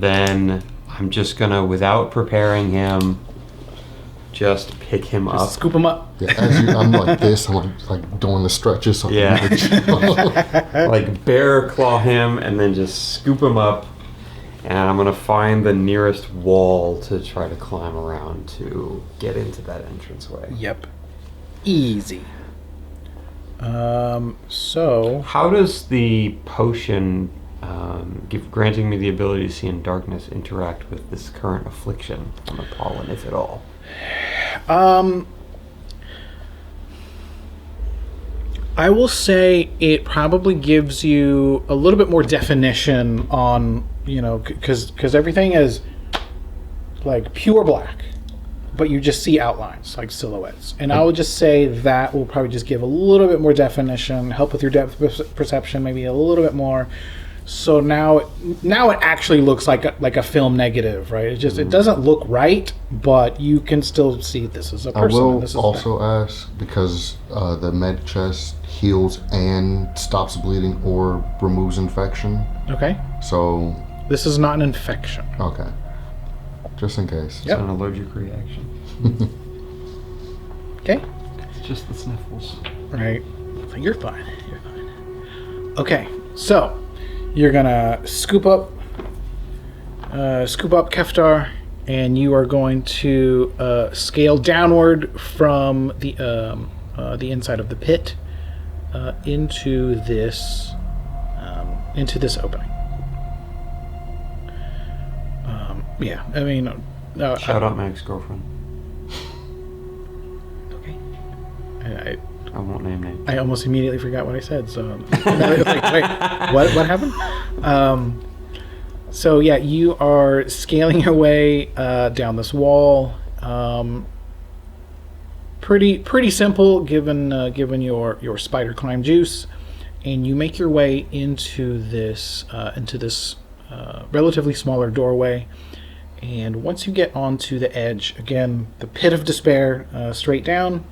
then I'm just gonna, without preparing him, just pick him up. Scoop him up. Yeah, I'm like this. I'm like doing the stretches. So Like bear claw him and then just scoop him up. And I'm gonna find the nearest wall to try to climb around to get into that entranceway. Yep. Easy. So how does the potion granting me the ability to see in darkness interact with this current affliction on the pollen, if at all? I will say it probably gives you a little bit more definition on, because everything is like pure black, but you just see outlines, like silhouettes. And I would just say that will probably just give a little bit more definition, help with your depth perception, maybe a little bit more. So now it actually looks like a film negative, right? It doesn't look right, but you can still see this is a person. I will this is also ask, because the med chest heals and stops bleeding or removes infection. Okay. So this is not an infection. Okay. Just in case. It's an allergic reaction. Okay. It's just the sniffles. Right. You're fine. Okay. So you're gonna scoop up Keftar, and you are going to scale downward from the inside of the pit into this opening. Yeah, I mean, shout out my ex-girlfriend. Okay. I won't name names. I almost immediately forgot what I said. So, wait, what happened? So yeah, you are scaling your way down this wall. Pretty simple, given your spider climb juice, and you make your way into this relatively smaller doorway. And once you get onto the edge, again, the pit of despair, straight down.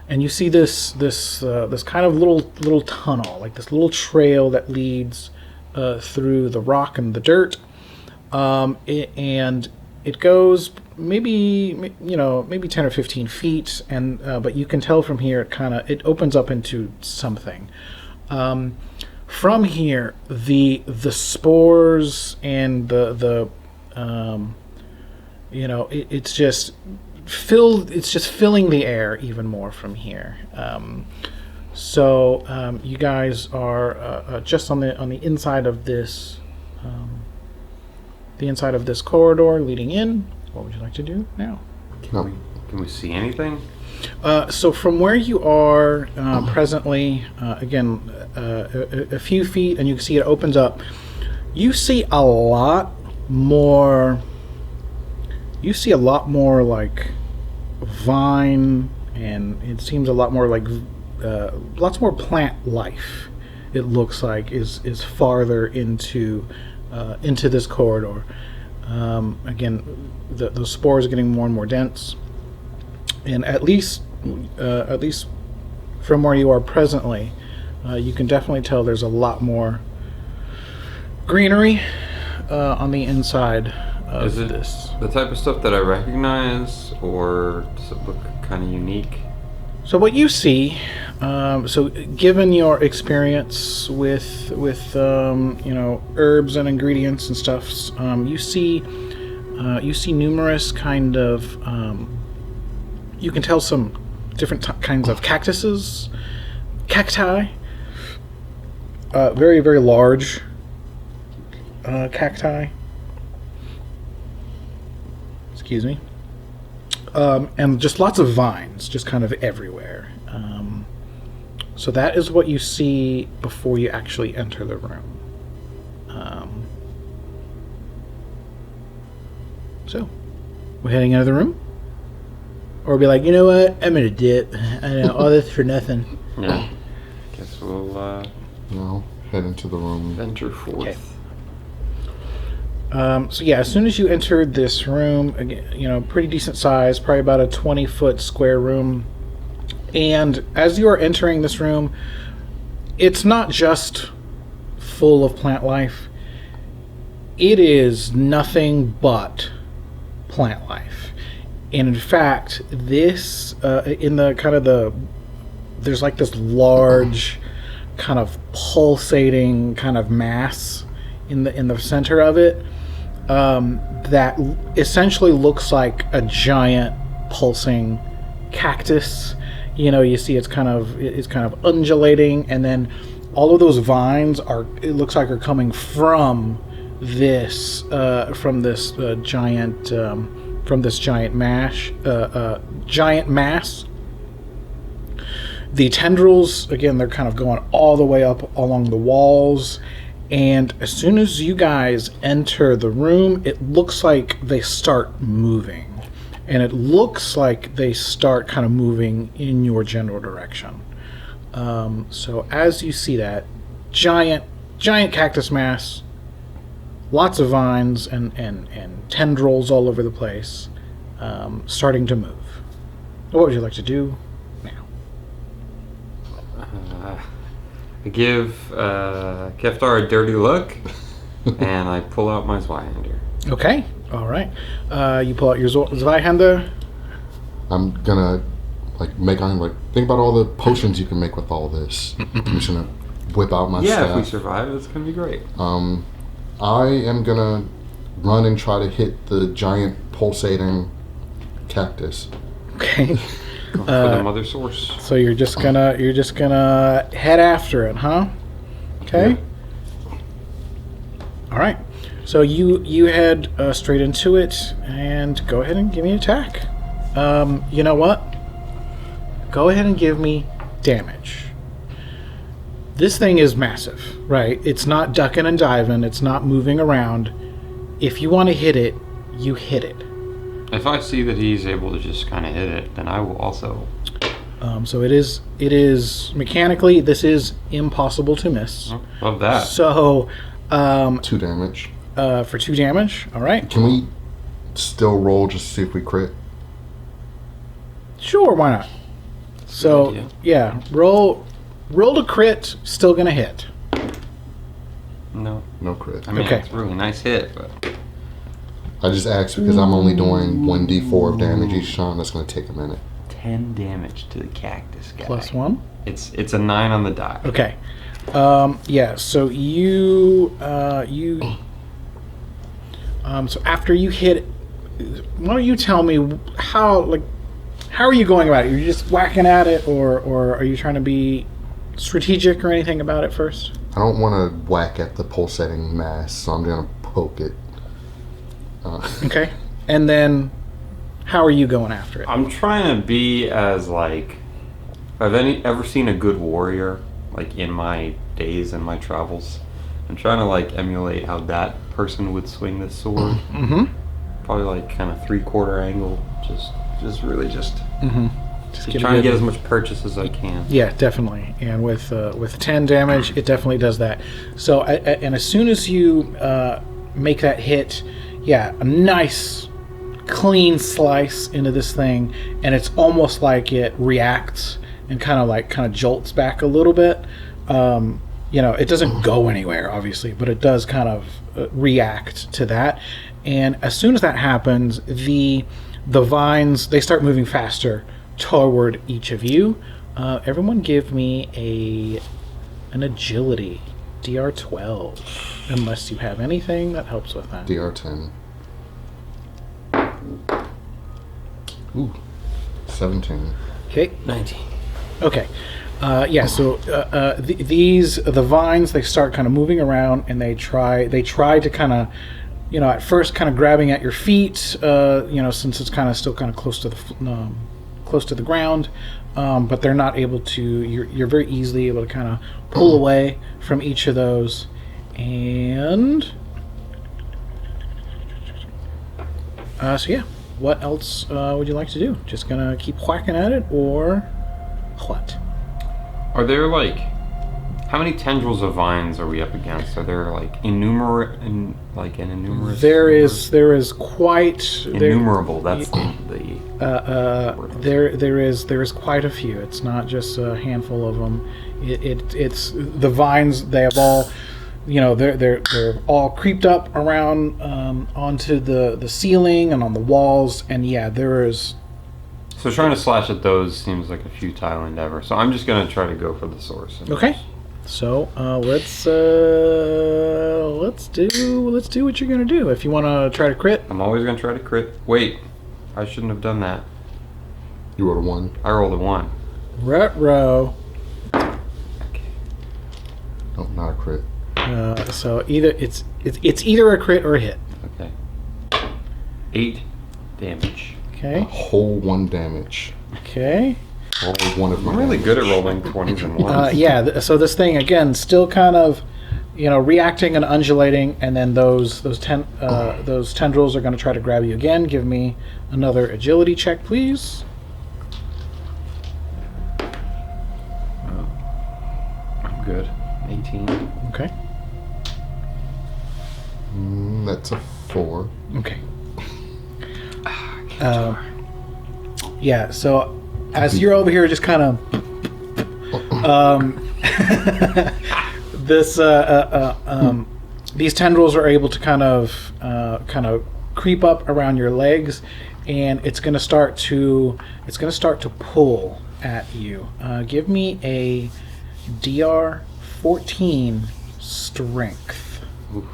And you see this kind of little tunnel, like this little trail that leads through the rock and the dirt, and it goes maybe 10 or 15 feet, and but you can tell from here it opens up into something. From here, the spores and it's just filled. It's just filling the air even more from here. So you guys are just on the inside of this corridor leading in. What would you like to do now? Can we see anything? So from where you are presently, again, a few feet, and you can see it opens up. You see a lot more. You see a lot more like vine, and it seems a lot more like lots more plant life. It looks like is farther into this corridor. Again, the spores are getting more and more dense, and at least from where you are presently, you can definitely tell there's a lot more greenery on the inside of this. The type of stuff that I recognize, or does it look kind of unique? So what you see, so given your experience with herbs and ingredients and stuff, you see numerous kind of you can tell some different kinds of cactuses, cacti, very very large cacti. Excuse me. And just lots of vines, just kind of everywhere. So that is what you see before you actually enter the room. So, we're heading out of the room? Or be like, you know what, I'm gonna dip. I know, all this for nothing. Yeah. Guess we'll head into the room. Venture forth. Okay. So yeah, as soon as you enter this room, again, pretty decent size, probably about a 20-foot square room. And as you are entering this room, it's not just full of plant life. it is nothing but plant life. And in fact, this in the kind of there's like this large kind of pulsating kind of mass in the center of it that essentially looks like a giant pulsing cactus. You know, you see it's kind of undulating, and then all of those vines it looks like are coming from this giant mass. The tendrils, again, they're kind of going all the way up along the walls, and as soon as you guys enter the room, it looks like they start moving, and it looks like they start kind of moving in your general direction. So as you see that giant cactus mass, lots of vines and tendrils all over the place, starting to move. What would you like to do now? I give Keftar a dirty look, and I pull out my Zweihander. Okay, all right. You pull out your Zweihander. I'm gonna think about all the potions you can make with all this. I'm just gonna whip out my staff. Yeah, if we survive, it's gonna be great. I am gonna run and try to hit the giant pulsating cactus. Okay. For the mother source. So you're just gonna head after it, huh? Okay. Yeah. All right. So you head straight into it, and go ahead and give me an attack. You know what? Go ahead and give me damage. This thing is massive, right? It's not ducking and diving. It's not moving around. If you want to hit it, you hit it. If I see that he's able to just kind of hit it, then I will also. So it is mechanically, this is impossible to miss. Oh, love that. So 2 damage. For 2 damage. All right. Can we still roll just to see if we crit? Sure, why not? So yeah, roll to crit. Still gonna hit. No crit. I mean, Okay. it's a really nice hit, but I just asked because I'm only doing 1d4 of damage each time. That's going to take a minute. 10 damage to the cactus guy. Plus 1. It's a 9 on the die. Okay. Yeah. So you. So after you hit, why don't you tell me how are you going about it? You're just whacking at it, or are you trying to be strategic or anything about it first? I don't want to whack at the pulsating mass, so I'm going to poke it. Okay. And then how are you going after it? I'm trying to be as I've ever seen a good warrior, in my days and my travels. I'm trying to emulate how that person would swing this sword. Mm-hmm. Probably kind of 3/4 angle, just really Mm-hmm. Just trying to get as much purchase as I can. Yeah, definitely. And with 10 damage, it definitely does that. So and as soon as you make that hit, yeah, a nice clean slice into this thing, and it's almost like it reacts and kind of jolts back a little bit. It doesn't go anywhere, obviously, but it does kind of react to that. And as soon as that happens, the vines, they start moving faster toward each of you. Everyone give me an agility. DR 12, unless you have anything that helps with that. DR 10. Ooh, 17. Okay. 19. Okay. So the vines, they start kind of moving around, and they try to kind of, at first kind of grabbing at your feet, since it's kind of still kind of close to the ground, but they're not able to. You're very easily able to kind of pull away from each of those, and so yeah. What else would you like to do? Just gonna keep whacking at it, or what? Are there how many tendrils of vines are we up against? Are there innumerable? There is quite innumerable. That's the there is quite a few. It's not just a handful of them. It's the vines. They have all they're all creeped up around onto the ceiling and on the walls, and yeah, there is. So trying to slash at those seems like a futile endeavor. So I'm just gonna try to go for the source. Okay. So let's do what you're gonna do. If you want to try to crit, I'm always gonna try to crit. Wait, I shouldn't have done that. You rolled a 1. I rolled a 1. Ruh-roh. Okay. No, not a crit. So either it's either a crit or a hit. Okay. 8 damage. Okay. A whole 1 damage. Okay. All 1 of my I'm really damage. good at rolling 20s and 1s. Yeah. So this thing again, still kind of, reacting and undulating, and then those tendrils are going to try to grab you again. Give me another agility check, please. I'm good. 18. Okay. That's a 4. Okay. Yeah. So as you're over here, just kind of these tendrils are able to kind of creep up around your legs, and it's going to start to pull at you. Give me a DR 14 strength. Oof.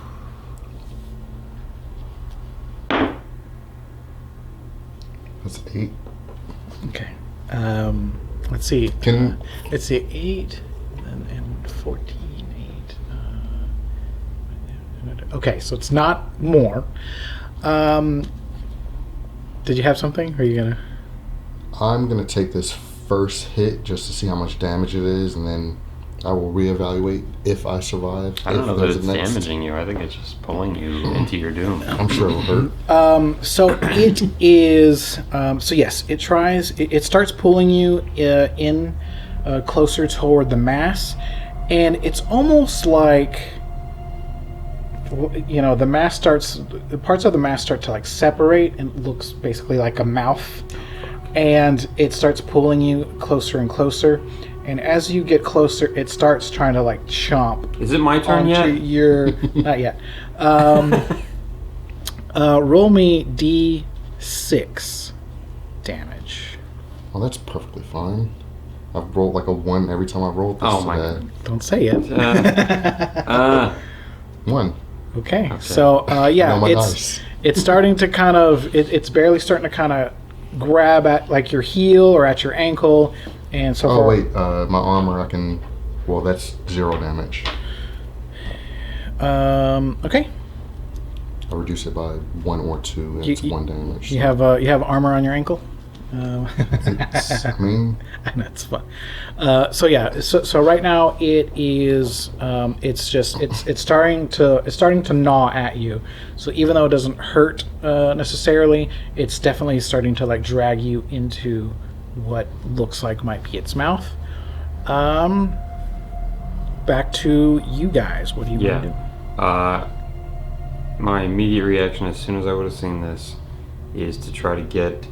That's 8. Okay. Let's see. Can- Let's see. 8 and 14. 8. Okay, so it's not more. Did you have something? Or are you gonna? I'm going to take this first hit just to see how much damage it is, and then I will reevaluate if I survive. I don't know that there's it's a next. damaging you. I think it's just pulling you into your doom. I'm sure it'll hurt. So it is. So yes, it tries. It starts pulling you in closer toward the mass, and it's almost like the mass starts. The parts of the mass start to like separate, and it looks basically like a mouth, and it starts pulling you closer and closer. And as you get closer, it starts trying to like chomp. Is it my turn onto yet? your not yet. Roll me D6 damage. Well, that's perfectly fine. I've rolled like a 1 every time I've rolled this Oh my today. Don't say it. 1. Okay. So yeah, Know my dice. it's starting to kind of it's barely starting to kind of grab at like your heel or at your ankle, and so Oh far. wait, my armor I can. Well, that's 0 damage. Okay. I'll reduce it by 1 or 2. It's 1 damage. You have armor on your ankle. It's, I mean, That's fun. So yeah, so right now it is. It's starting to gnaw at you. So even though it doesn't hurt necessarily, it's definitely starting to like drag you into what looks like might be its mouth. Back to you guys. What do you want to do? My immediate reaction as soon as I would have seen this is to try to get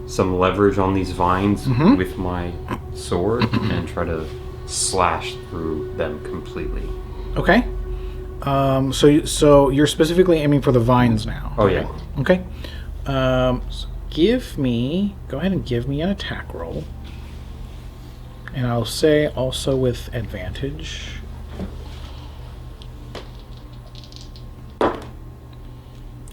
some leverage on these vines with my sword and try to slash through them completely. Okay. So you're specifically aiming for the vines now. Oh yeah. Okay. So go ahead and give me an attack roll. And I'll say also with advantage.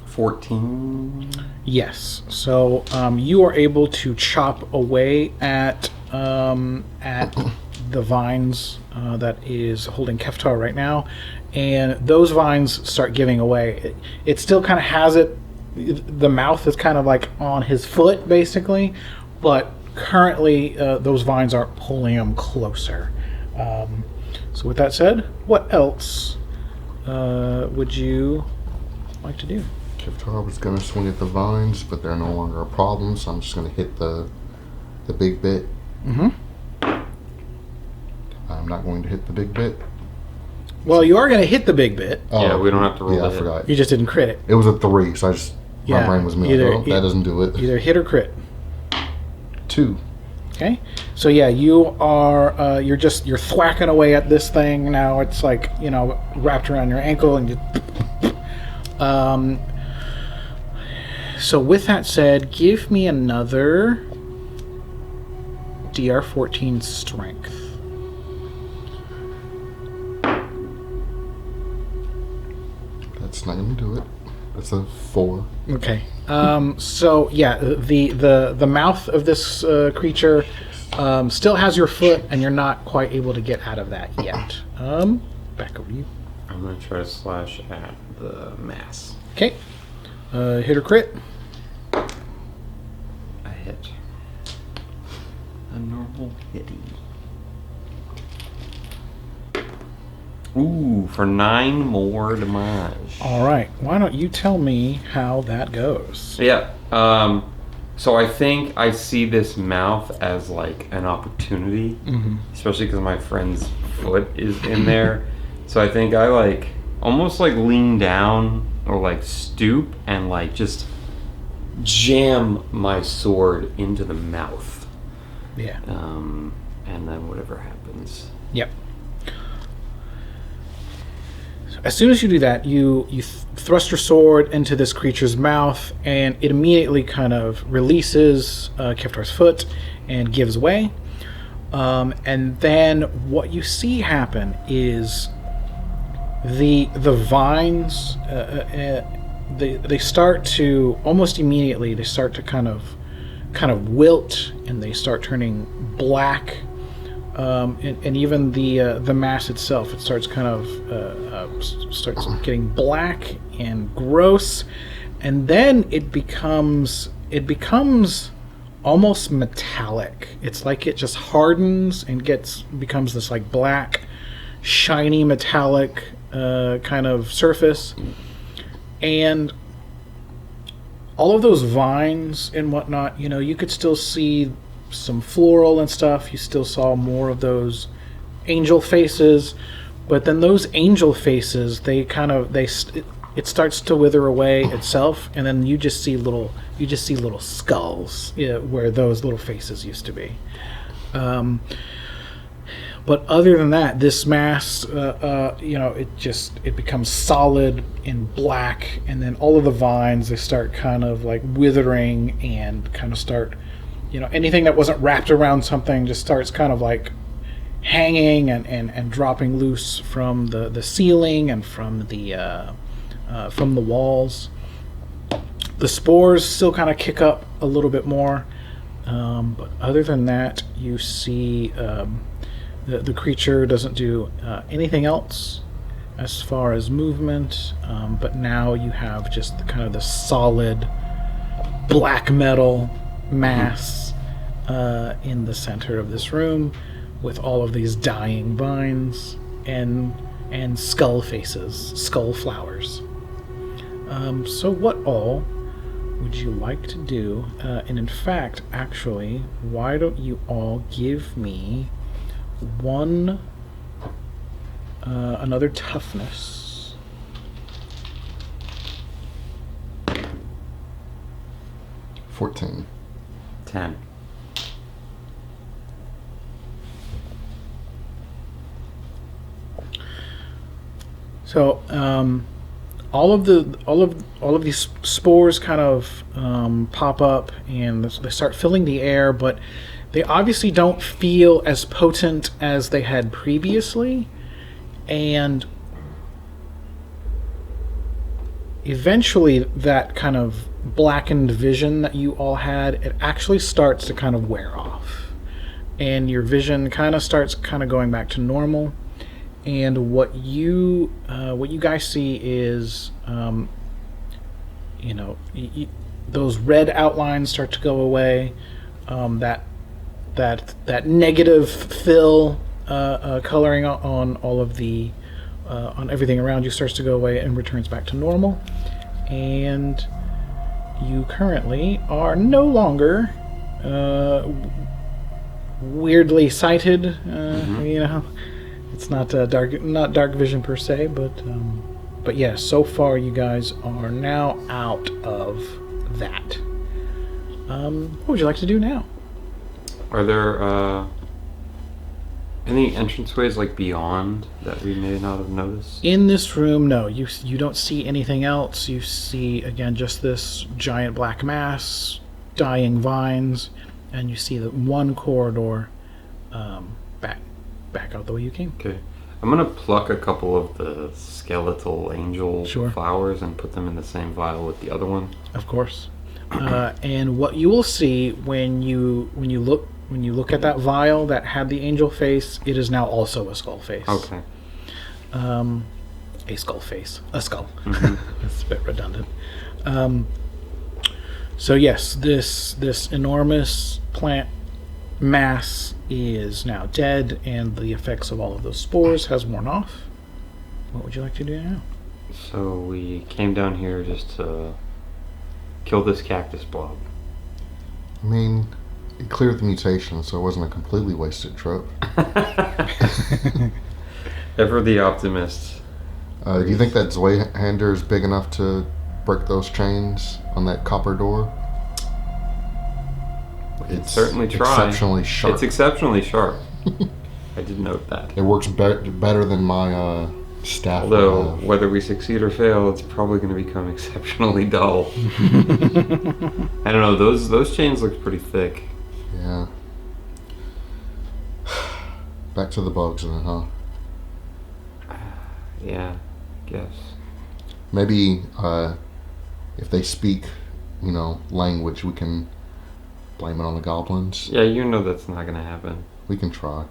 14. Yes. So you are able to chop away at the vines that is holding Keftar right now, and those vines start giving away. It still kind of has it. The mouth is kind of like on his foot, basically, but currently those vines aren't pulling him closer. So with that said, what else would you like to do? Keftar was going to swing at the vines, but they're no longer a problem, so I'm just going to hit the big bit. I'm not going to hit the big bit. Well, you are going to hit the big bit. Yeah, we don't have to roll Yeah, I the hit. forgot. You just didn't crit it. It was a 3, so my brain was me. either- Like, oh, that doesn't do it. Either hit or crit. 2. Okay, so yeah, you are you're thwacking away at this thing now. It's like, you know, wrapped around your ankle, and you. So with that said, give me another DR14 strength. That's not gonna do it. That's a 4. Okay. So yeah, the mouth of this creature still has your foot, and you're not quite able to get out of that yet. Back over to you. I'm gonna try to slash at the mass. Okay. Hit or crit? I hit. A normal hitty. Ooh, for 9 more damage. All right. Why don't you tell me how that goes? Yeah. So I think I see this mouth as like an opportunity, especially because my friend's foot is in there. So I think I like almost like lean down or like stoop and like just jam my sword into the mouth. Yeah. And then whatever happens. Yep. As soon as you do that, you thrust your sword into this creature's mouth, and it immediately kind of releases Keftar's foot and gives way. And then what you see happen is the vines they start to almost immediately they start to kind of wilt, and they start turning black. And even the mass itself, it starts kind of starts getting black and gross, and then it becomes almost metallic. It's like it just hardens and becomes this like black, shiny metallic kind of surface, and all of those vines and whatnot. You know, you could still see some floral and stuff. You still saw more of those angel faces, but then those angel faces, it starts to wither away itself, and then you just see little skulls, where those little faces used to be. But other than that, this mass, it becomes solid and black, and then all of the vines, they start kind of like withering and kind of start. Anything that wasn't wrapped around something just starts kind of like hanging and dropping loose from the ceiling and from the walls. The spores still kind of kick up a little bit more, but other than that, you see the creature doesn't do anything else as far as movement, but now you have just the solid black metal mass in the center of this room, with all of these dying vines and skull faces, skull flowers. So what all would you like to do? And in fact, actually, why don't you all give me another toughness. 14. 10. So, all of these spores kind of pop up, and they start filling the air, but they obviously don't feel as potent as they had previously, and eventually that kind of blackened vision that you all had, it actually starts to kind of wear off, and your vision kind of starts going back to normal. And what you guys see is, those red outlines start to go away. That negative fill coloring on all of the on everything around you starts to go away and returns back to normal. And you currently are no longer weirdly sighted. It's not dark vision per se, but yeah. So far, you guys are now out of that. What would you like to do now? Are there any entranceways like beyond that we may not have noticed? In this room, no. You don't see anything else. You see, again, just this giant black mass, dying vines, and you see the one corridor back out the way you came. Okay. I'm going to pluck a couple of the skeletal angel flowers and put them in the same vial with the other one. Of course. And what you will see when you look at that vial that had the angel face, it is now also a skull face. Okay. A skull face. A skull. Mm-hmm. It's a bit redundant. So yes, this enormous plant mass is now dead, and the effects of all of those spores has worn off. What would you like to do now? So we came down here just to kill this cactus blob. I mean, it cleared the mutation, so it wasn't a completely wasted trip. Ever the optimist. Do you think that Zweihander is big enough to break those chains on that copper door? It's certainly try. Exceptionally sharp. It's exceptionally sharp. I did note that. It works better than my staff. Although, whether we succeed or fail, it's probably going to become exceptionally dull. I don't know, those chains look pretty thick. Yeah. Back to the bugs then, huh? Yeah, I guess. Maybe if they speak, language, we can blame it on the goblins. Yeah, you know that's not going to happen. We can try.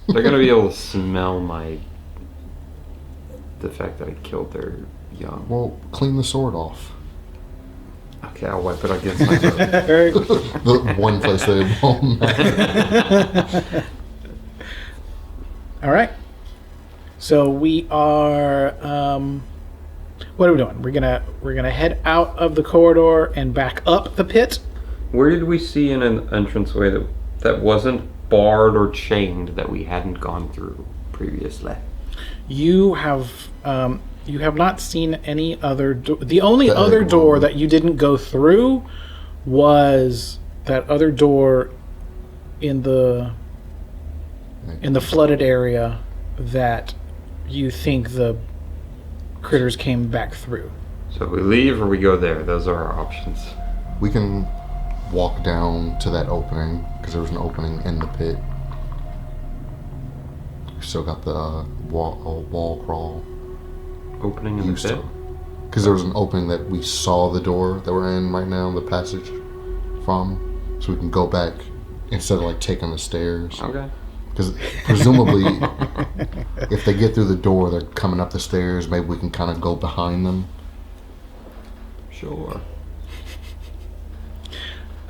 They're going to be able to smell the fact that I killed their young. Well, clean the sword off. Okay, I'll wipe it against my throat. The one place that it won't. All right. So we are. What are we doing? We're gonna head out of the corridor and back up the pit. Where did we see an entranceway that wasn't barred or chained that we hadn't gone through previously? You have not seen any other door. The only other door that you didn't go through was that other door in the flooded area that you think the critters came back through. So we leave or we go there. Those are our options. We can walk down to that opening, because there was an opening in the pit. We still got the wall crawl. Opening in the pit? Because there was an opening that we saw the door that we're in right now, the passage from. So we can go back instead of taking the stairs. Okay. Because presumably, if they get through the door, they're coming up the stairs. Maybe we can kind of go behind them. Sure.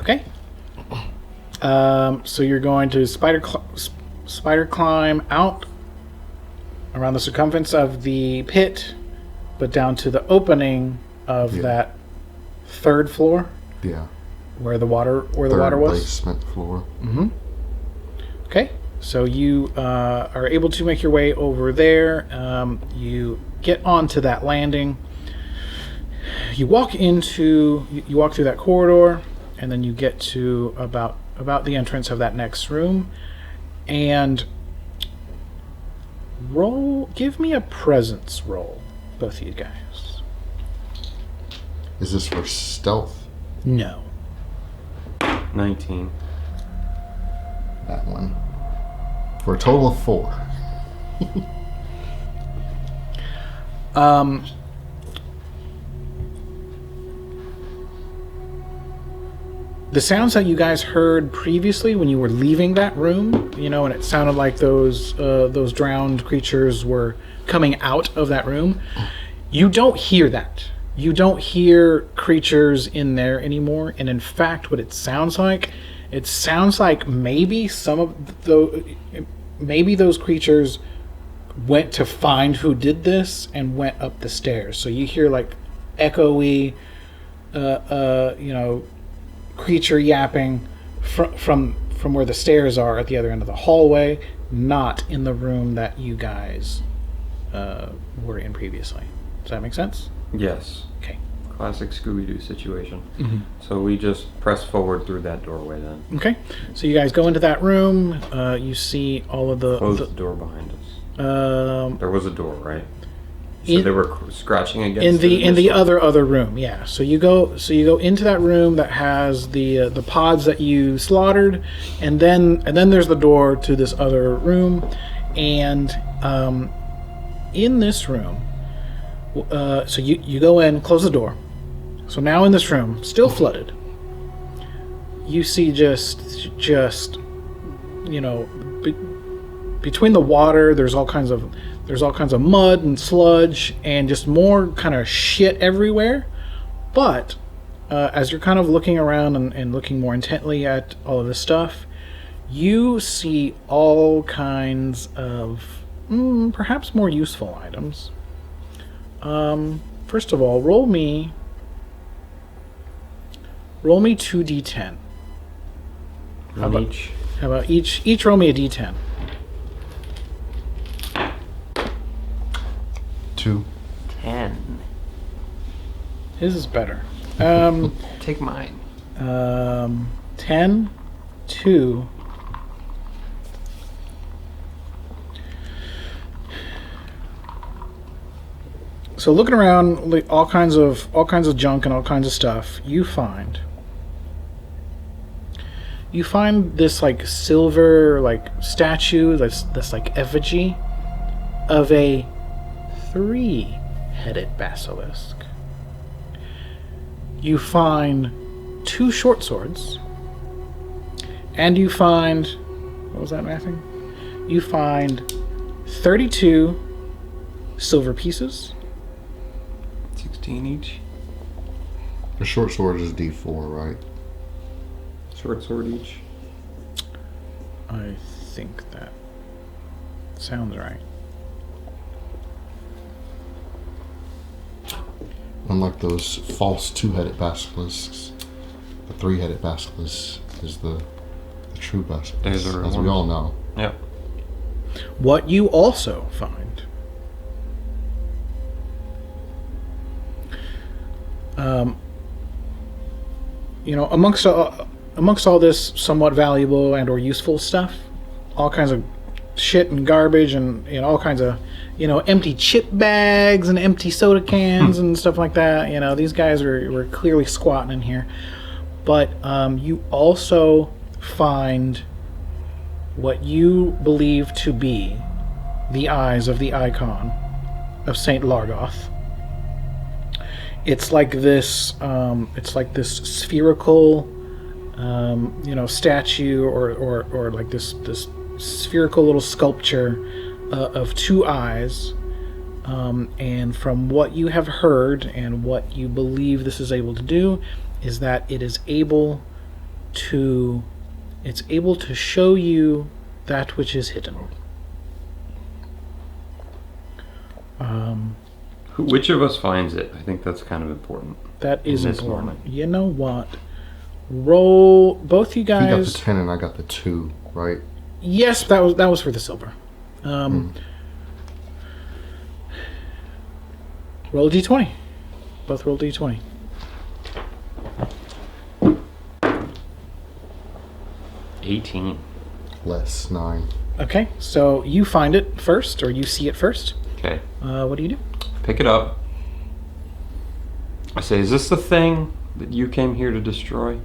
Okay. So you're going to spider climb out around the circumference of the pit, but down to the opening of that third floor. Yeah. Where the water was. Basement floor. Mm-hmm. Okay. So you are able to make your way over there. You get onto that landing. You walk through that corridor, and then you get to about the entrance of that next room. And give me a presence roll, both of you guys. Is this for stealth? No. 19. That one. For a total of 4. The sounds that you guys heard previously when you were leaving that room, and it sounded like those drowned creatures were coming out of that room, you don't hear that. You don't hear creatures in there anymore. And in fact, what it sounds like maybe maybe those creatures went to find who did this and went up the stairs. So you hear echoey, creature yapping from where the stairs are at the other end of the hallway, not in the room that you guys were in previously. Does that make sense? Yes. Okay. classic Scooby-Doo situation. Mm-hmm. So we just press forward through that doorway then. Okay. So you guys go into that room. You see all of the... Close the door behind us. There was a door, right? So they were scratching against in the other room, yeah. So you go into that room that has the pods that you slaughtered, and then there's the door to this other room, and in this room, so you go in, close the door. So now in this room, still flooded, you see just between the water, there's all kinds of mud and sludge and just more kind of shit everywhere. But as you're kind of looking around and looking more intently at all of this stuff, you see all kinds of perhaps more useful items. First of all, roll me 2d10. How about each roll me a d10? 2. 10. His is better. Take mine. 10, 2. So looking around, like, all kinds of junk and all kinds of stuff, you find this like silver like statue, this like effigy of a 3-headed basilisk. You find 2 short swords, and you find, what was that mathing? You find 32 silver pieces. 16 each. The short sword is D4, right? Short sword each. I think that sounds right. Unlike those false 2-headed basilisks, the 3-headed basilisk is the true basilisk, as we all know. Yep. What you also find, amongst all this somewhat valuable and or useful stuff, all kinds of shit and garbage and all kinds of empty chip bags and empty soda cans and stuff like that. These guys were clearly squatting in here. But you also find what you believe to be the eyes of the icon of Saint Largoth. It's like this spherical statue or like this spherical little sculpture of 2 eyes, and from what you have heard and what you believe this is able to do is that it's able to show you that which is hidden. Which of us finds it? I think that's kind of important. That is important. Moment. You know what? Roll, both you guys. You got the 10 and I got the 2, right? Yes, that was for the silver. Roll a d20. Both roll d20. $18. Less 9. Okay, so you find it first, or you see it first. Okay. What do you do? Pick it up. I say, is this the thing that you came here to destroy?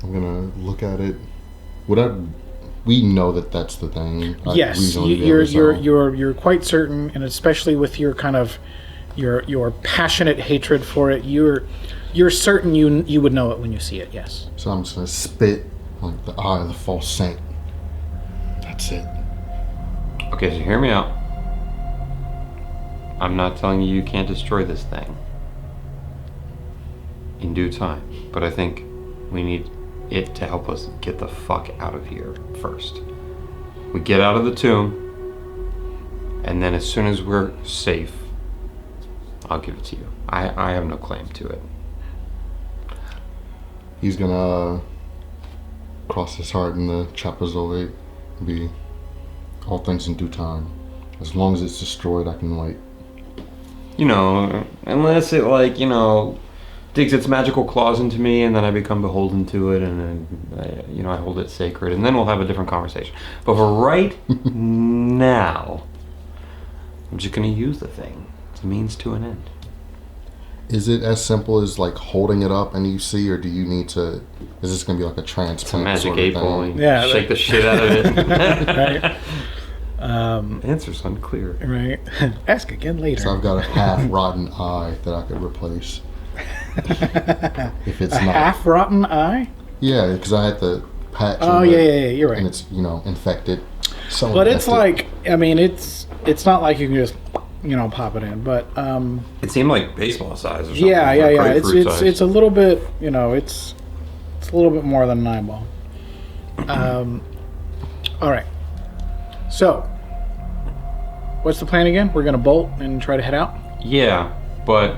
I'm gonna look at it. We know that that's the thing. Yes, you're quite certain, and especially with your kind of your passionate hatred for it, you're certain you would know it when you see it. Yes. So I'm just gonna spit like the eye of the false saint. That's it. Okay, so hear me out. I'm not telling you can't destroy this thing in due time, but I think we need it to help us get the fuck out of here first. We get out of the tomb, and then as soon as we're safe, I'll give it to you. I have no claim to it. He's gonna cross his heart in the trapezoid, be all things in due time. As long as it's destroyed, I can wait. You know, unless it like, you know, digs its magical claws into me and then I become beholden to it and then, you know, I hold it sacred and then we'll have a different conversation. But for right now, I'm just going to use the thing. It's a means to an end. Is it as simple as like holding it up and you see, or do you need to? Is this gonna be like a transplant? It's a magic sort of 8-ball. thing? Yeah, Shake the shit out of it. Right. Answer's unclear. Right. Ask again later. So I've got a half rotten eye that I could replace. If it's a not half rotten eye. Yeah, because I had the patch. Oh yeah, you're right. And it's infected. But it's like, I mean, it's not like you can just pop it in, but it seemed like baseball size or something. Yeah. Size. It's a little bit, it's a little bit more than an eyeball. All right. So, what's the plan again? We're gonna bolt and try to head out. Yeah, but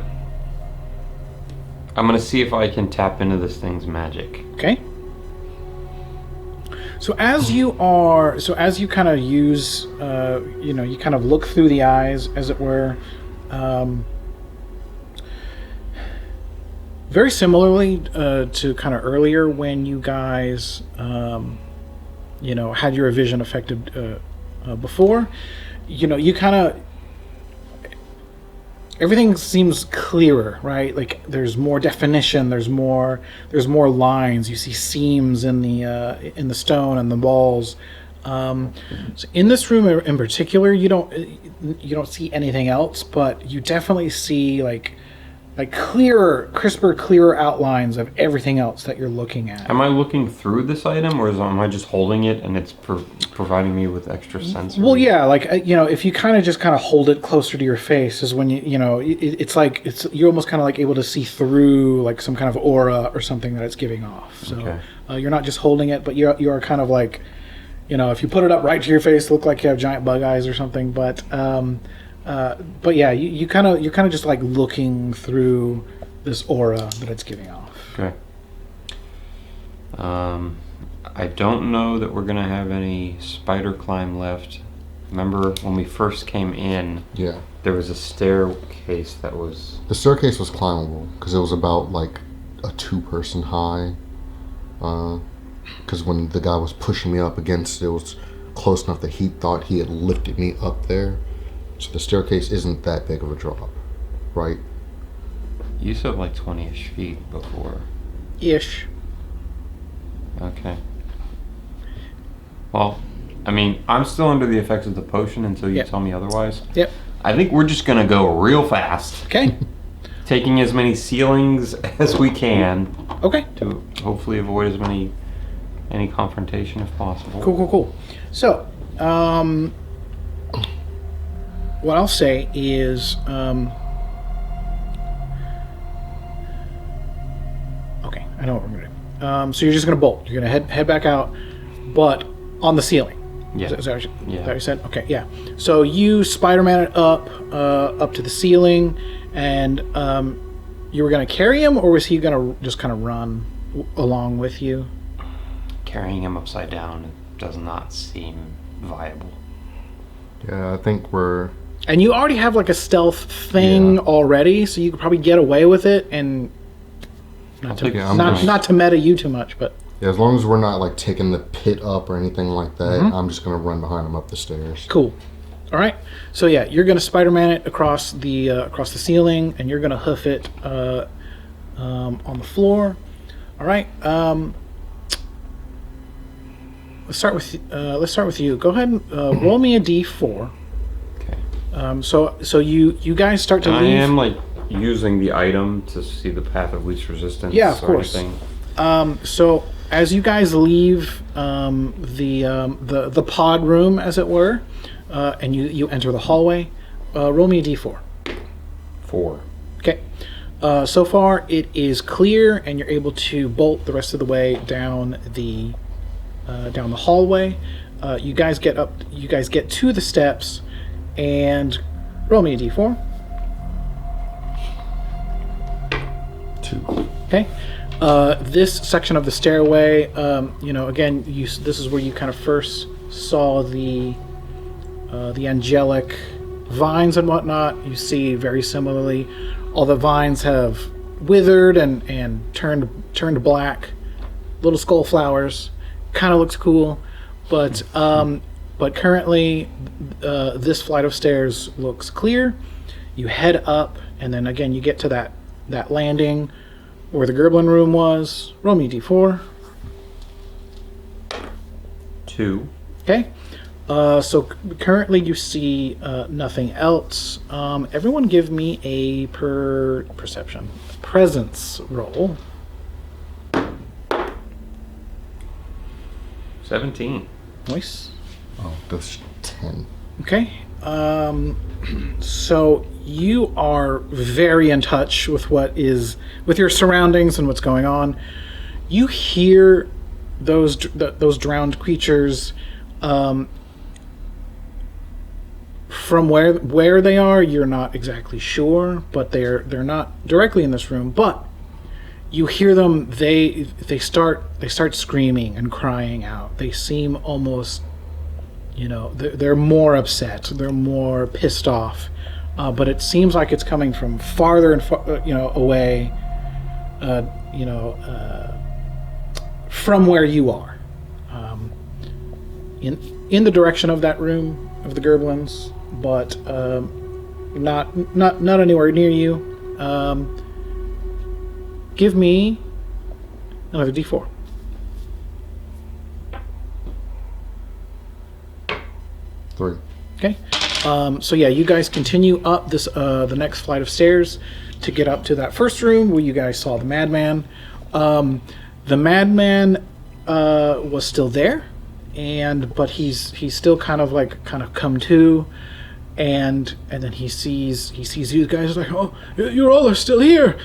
I'm gonna see if I can tap into this thing's magic. Okay. So as you kind of use, you kind of look through the eyes, as it were. Very similarly to kind of earlier when you guys, had your vision affected before. You kind of everything seems clearer, right? Like there's more definition, there's more lines. You see seams in the stone and the walls. So in this room in particular, you don't see anything else, but you definitely see like crisper outlines of everything else that you're looking at. Am I looking through this item, or am I just holding it and it's providing me with extra sensory? Well, yeah, like if you kind of hold it closer to your face, is when it's like you're almost kind of like able to see through like some kind of aura or something that it's giving off. So okay. You're not just holding it, but you are kind of like, if you put it up right to your face, it look like you have giant bug eyes or something. But yeah, you're kind of just like looking through this aura that it's giving off. Okay. I don't know that we're gonna have any spider climb left. Remember when we first came in? Yeah. There was a staircase that was. The staircase was climbable because it was about like a 2-person high. Because when the guy was pushing me up against it, it was close enough that he thought he had lifted me up there. So the staircase isn't that big of a drop, right? You said like 20-ish feet before. Ish. Okay. Well, I mean, I'm still under the effects of the potion until you tell me otherwise. Yep. I think we're just gonna go real fast. Okay. Taking as many ceilings as we can. Okay. To hopefully avoid any confrontation if possible. Cool. So, what I'll say is, okay, I know what we're gonna do. So you're just gonna bolt. You're gonna head back out, but on the ceiling. Yeah. Is that what you said? Okay, yeah. So you Spider-Man it up to the ceiling, and you were gonna carry him, or was he gonna just kind of run along with you? Carrying him upside down does not seem viable. Yeah, I think we're. And you already have like a stealth thing already, so you could probably get away with it, and not to meta you too much, but yeah, as long as we're not like taking the pit up or anything like that, I'm just gonna run behind him up the stairs. Cool. All right. So yeah, you're gonna Spider-Man it across the ceiling, and you're gonna hoof it on the floor. All right. Let's start with you. Go ahead and roll me a d4. Okay. So you guys start to leave. I am like using the item to see the path of least resistance. Yeah, of course. So as you guys leave the pod room, as it were, and you enter the hallway, roll me a d4. 4. Okay. So far it is clear, and you're able to bolt the rest of the way down the hallway. You guys get up. You guys get to the steps, and roll me a d4. 2. Okay. This section of the stairway, again, this is where you kind of first saw the angelic vines and whatnot, you see very similarly. All the vines have withered and turned black. Little skull flowers. Kind of looks cool, but currently this flight of stairs looks clear. You head up, and then again you get to that landing where the Gerblin room was. Roll me d4. 2. Okay. So currently you see nothing else. Everyone give me a perception presence roll. 17. Nice. Oh, that's 10. Okay. So you are very in touch with with your surroundings and what's going on. You hear those drowned creatures. From where they are, you're not exactly sure, but they're not directly in this room. But you hear them. They start screaming and crying out. They seem almost, they're more upset. They're more pissed off. But it seems like it's coming from farther and away. From where you are. In the direction of that room of the Gerblins, but not anywhere near you. Give me another d4. Three. Okay. So yeah, you guys continue up this the next flight of stairs to get up to that first room where you guys saw the madman. The madman was still there, but he's still kind of come to, and then he sees you guys like, oh, you all are still here.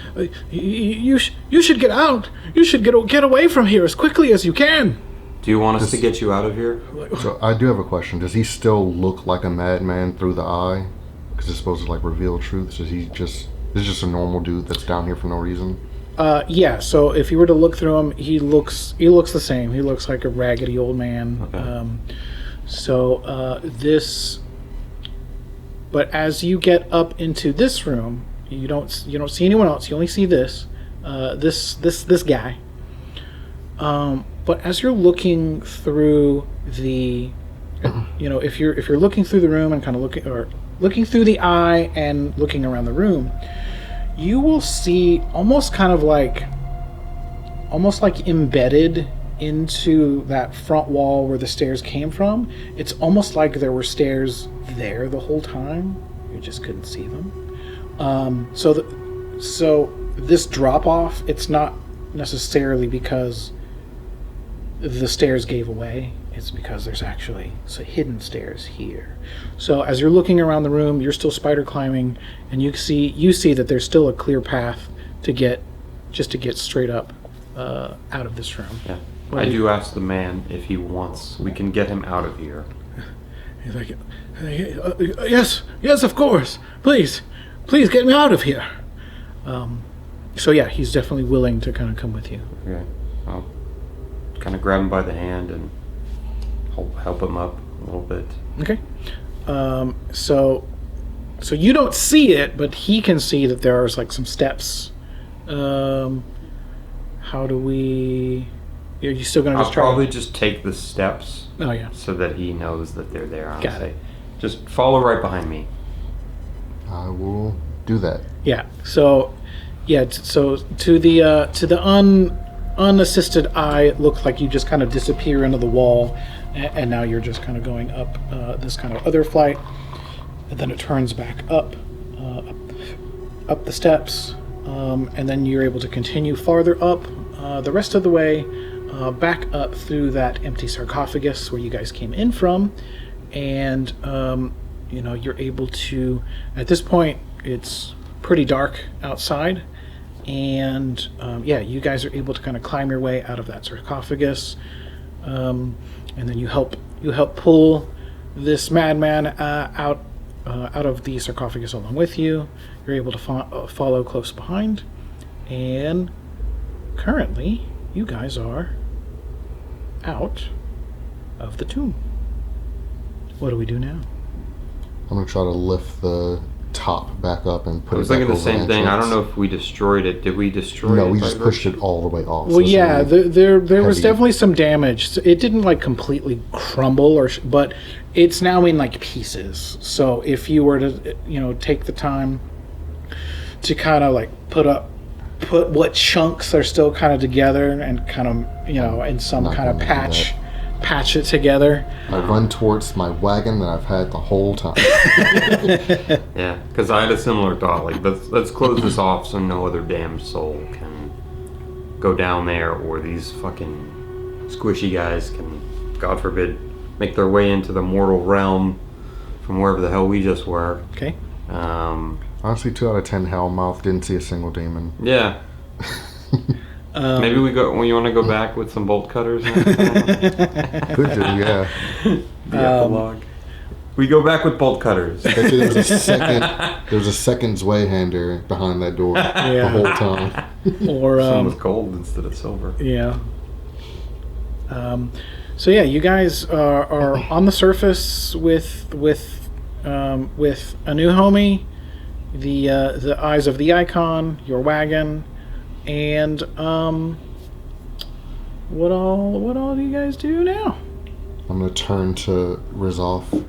You should get out. You should get away from here as quickly as you can. Do you want us to get you out of here? So I do have a question. Does he still look like a madman through the eye? Because it's supposed to reveal truths. Is he just a normal dude that's down here for no reason? Yeah. So if you were to look through him, he looks the same. He looks like a raggedy old man. Okay. But as you get up into this room, you don't see anyone else. You only see this guy. But as you're looking through the, if you're looking through the room and kind of looking through the eye and looking around the room, you will see almost like embedded into that front wall where the stairs came from. It's almost like there were stairs there the whole time. You just couldn't see them. So this drop off, it's not necessarily because the stairs gave away. It's because there's actually some hidden stairs here. So as you're looking around the room, you're still spider climbing, and you see that there's still a clear path to get straight up out of this room. Yeah. I do ask the man if he wants. We can get him out of here. He's like, yes, of course. Please get me out of here. So yeah, he's definitely willing to kind of come with you. Okay. I'll kind of grab him by the hand and help him up a little bit. Okay. So you don't see it, but he can see that there are some steps. How do we? Are you still gonna I'll probably just take the steps. Oh yeah. So that he knows that they're there. Got it. Just follow right behind me. I will do that. Yeah. So to the unassisted eye, it looks like you just kind of disappear into the wall, and now you're just kind of going up this kind of other flight, and then it turns back up the steps, and then you're able to continue farther up the rest of the way, back up through that empty sarcophagus where you guys came in from, and you're able to, at this point, it's pretty dark outside. And you guys are able to kind of climb your way out of that sarcophagus, and then you help pull this madman out of the sarcophagus along with you. You're able to follow close behind, and currently you guys are out of the tomb. What do we do now? I'm gonna try to lift the top back up and put I was it back thinking the over same thing. I don't entrance. know if we destroyed it. Did we destroy it? No, we just pushed it all the way off. Well, so it's yeah, really there was heavy. definitely some damage. So it didn't like completely crumble, but it's now in like pieces. So if you were to, take the time to kind of like put what chunks are still kind of together and kind of, in some Not kind of gonna do patch it together. I run towards my wagon that I've had the whole time. Yeah, because I had a similar thought. Like, let's close this off so no other damned soul can go down there, or these fucking squishy guys can, God forbid, make their way into the mortal realm from wherever the hell we just were. Okay. Honestly, 2 out of 10 Hellmouth, didn't see a single demon. Yeah. Maybe we go. When you want to go back with some bolt cutters. Could do, yeah. The epilogue. We go back with bolt cutters. Actually, there was a second Zweihander behind that door the whole time. Or Some was gold instead of silver. yeah. So yeah, you guys are on the surface with a new homie, the eyes of the icon, your wagon, and what all do you guys do now? I'm going to turn to Risov.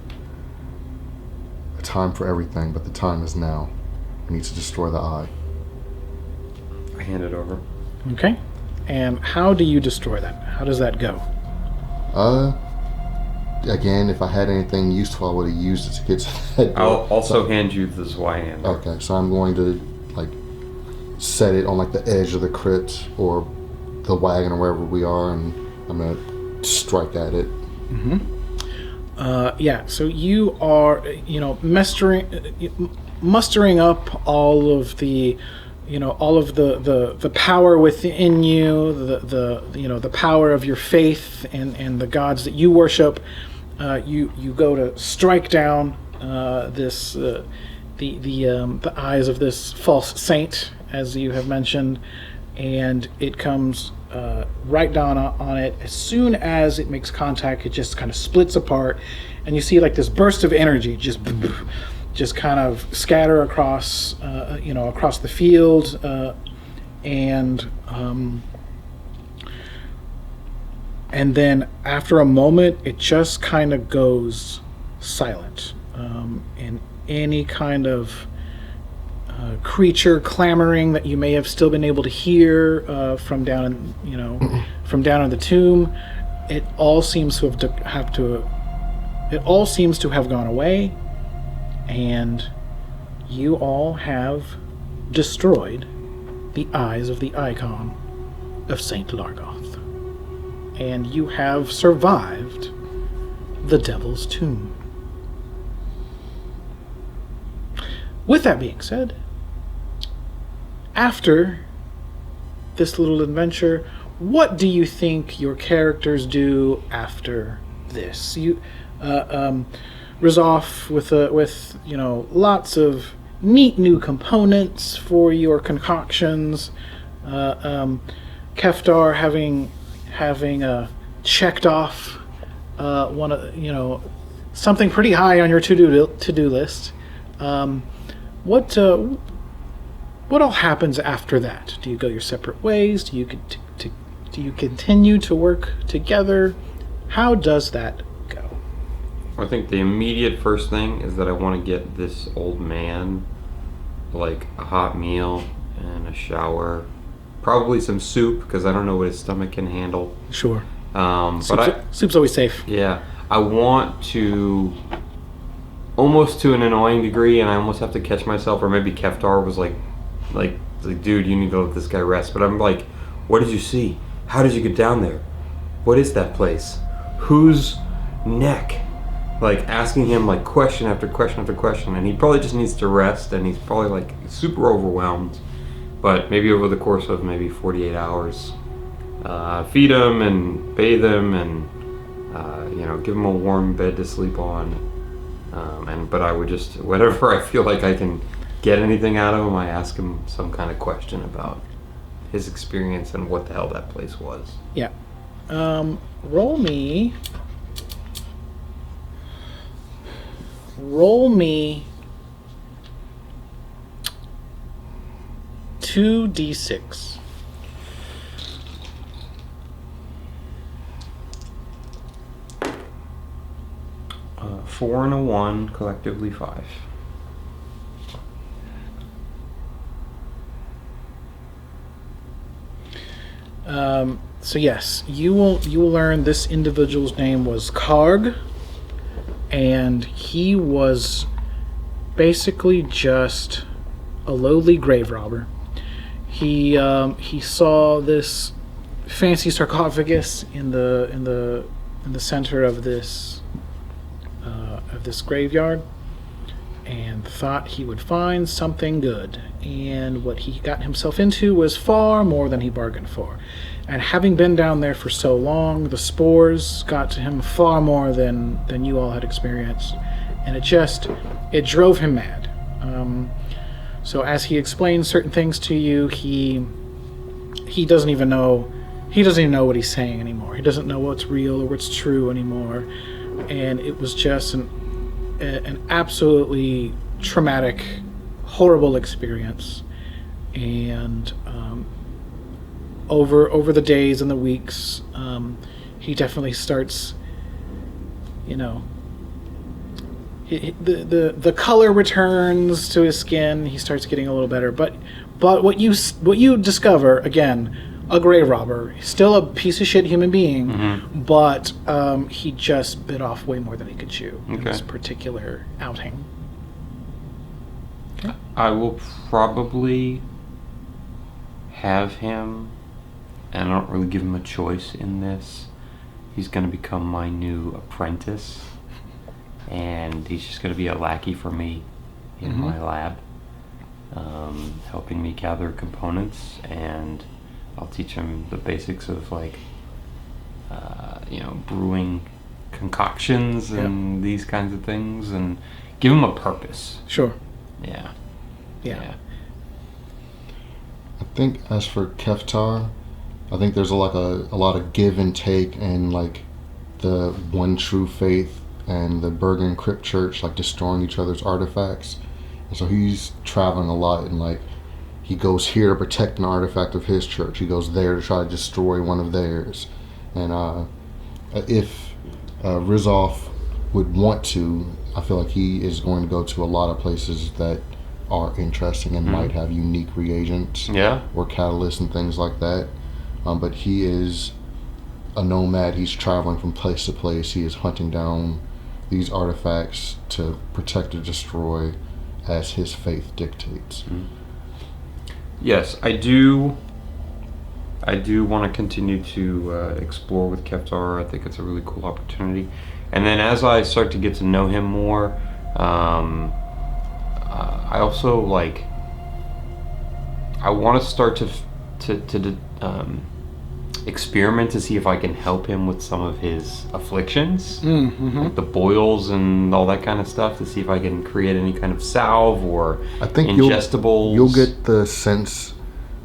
A time for everything, but the time is now. We need to destroy the eye. I hand it over. Okay. And how do you destroy that? How does that go? Again, if I had anything useful, I would have used it to get to that door. I'll also hand you the Zweihander. Okay, so I'm going to set it on the edge of the crypt or the wagon or wherever we are, and I'm going to strike at it. Mm-hmm. Yeah, so you are, mustering up all of the, the power within you, the power of your faith and the gods that you worship. You go to strike down the eyes of this false saint, as you have mentioned, and it comes right down on it. As soon as it makes contact, it just kind of splits apart, and you see this burst of energy just kind of scatter across across the field, and then after a moment it just kind of goes silent, and any kind of creature clamoring that you may have still been able to hear from down in the tomb, it all seems to have gone away, and you all have destroyed the eyes of the icon of Saint Largoth, and you have survived the Devil's Tomb. With that being said, after this little adventure, what do you think your characters do after this? You, Risov with lots of neat new components for your concoctions. Keftar having checked off one of something pretty high on your to-do list. What all happens after that? Do you go your separate ways? Do you continue to work together? How does that go? I think the immediate first thing is that I want to get this old man a hot meal and a shower, probably some soup, because I don't know what his stomach can handle. Sure. Soup's always safe. Yeah, I want to, almost to an annoying degree, and I almost have to catch myself, or maybe Keftar was like, dude, you need to let this guy rest. But I'm like, what did you see? How did you get down there? What is that place? Whose neck? Asking him question after question after question, and he probably just needs to rest, and he's probably super overwhelmed. But maybe over the course of maybe 48 hours, feed him and bathe him, and give him a warm bed to sleep on. But I would just, whatever I feel like I can get anything out of him, I ask him some kind of question about his experience and what the hell that place was. Yeah. Roll roll me 2d6. Uh, 4 and a 1, collectively 5. So yes, you will learn this individual's name was Karg, and he was basically just a lowly grave robber. He saw this fancy sarcophagus in the center of this graveyard, and thought he would find something good. And what he got himself into was far more than he bargained for. And having been down there for so long, the spores got to him far more than you all had experienced. And it drove him mad. So as he explains certain things to you, he doesn't even know what he's saying anymore. He doesn't know what's real or what's true anymore. And it was just an absolutely traumatic, horrible experience. And over the days and the weeks, he definitely starts, the color returns to his skin. He starts getting a little better. But what you discover, again, a grave robber, still a piece of shit human being, but he just bit off way more than he could chew in this particular outing. Okay. I will probably have him, and I don't really give him a choice in this. He's going to become my new apprentice, and he's just going to be a lackey for me in my lab, helping me gather components, and I'll teach him the basics of brewing concoctions and these kinds of things, and give him a purpose. Sure. Yeah. I think as for Keftar, I think there's a lot of give and take, and the one true faith and the Bergen Crypt Church destroying each other's artifacts, and so he's traveling a lot, and he goes here to protect an artifact of his church. He goes there to try to destroy one of theirs. And if Risov would want to, I feel like he is going to go to a lot of places that are interesting and might have unique reagents or catalysts and things like that. But he is a nomad. He's traveling from place to place. He is hunting down these artifacts to protect or destroy as his faith dictates. Yes, I do want to continue to explore with Keftar. I think it's a really cool opportunity. And then as I start to get to know him more, I also I want to start to experiment to see if I can help him with some of his afflictions, like the boils and all that kind of stuff, to see if I can create any kind of salve or I think ingestibles. You'll get the sense,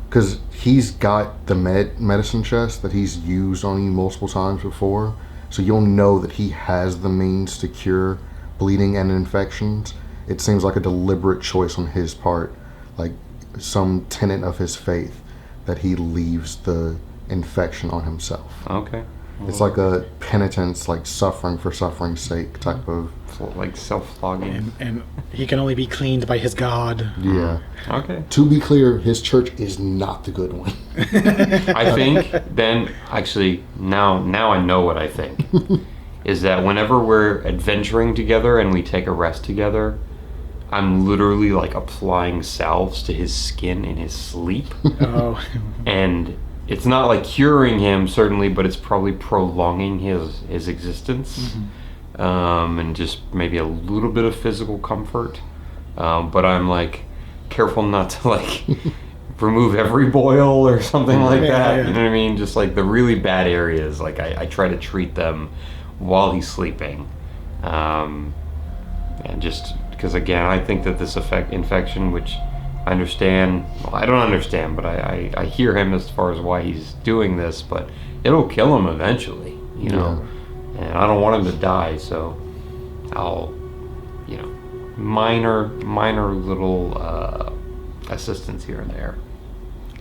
because he's got the medicine chest that he's used on you multiple times before, so you'll know that he has the means to cure bleeding and infections. It seems like a deliberate choice on his part, like some tenet of his faith, that he leaves the infection on himself. Okay. It's like a penitence, suffering for suffering's sake type of... self-flogging. And he can only be cleaned by his God. Yeah. Okay. To be clear, his church is not the good one. I think then, actually, now I know what I think. Is that whenever we're adventuring together and we take a rest together, I'm literally applying salves to his skin in his sleep. Oh. And it's not curing him, certainly, but it's probably prolonging his existence. And just maybe a little bit of physical comfort. But I'm careful not to remove every boil or something like that. You know what I mean? Just the really bad areas, I try to treat them while he's sleeping. And just because, again, I think that this infection, which I understand, well, I don't understand, but I hear him as far as why he's doing this, but it'll kill him eventually, you know. And I don't want him to die, so I'll minor little assistance here and there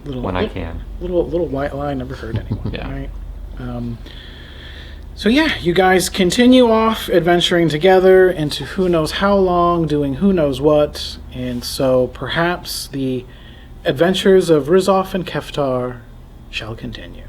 when I can. Little white lie never hurt anyone. Yeah. Right. So yeah, you guys continue off adventuring together into who knows how long, doing who knows what, and so perhaps the adventures of Risov and Keftar shall continue.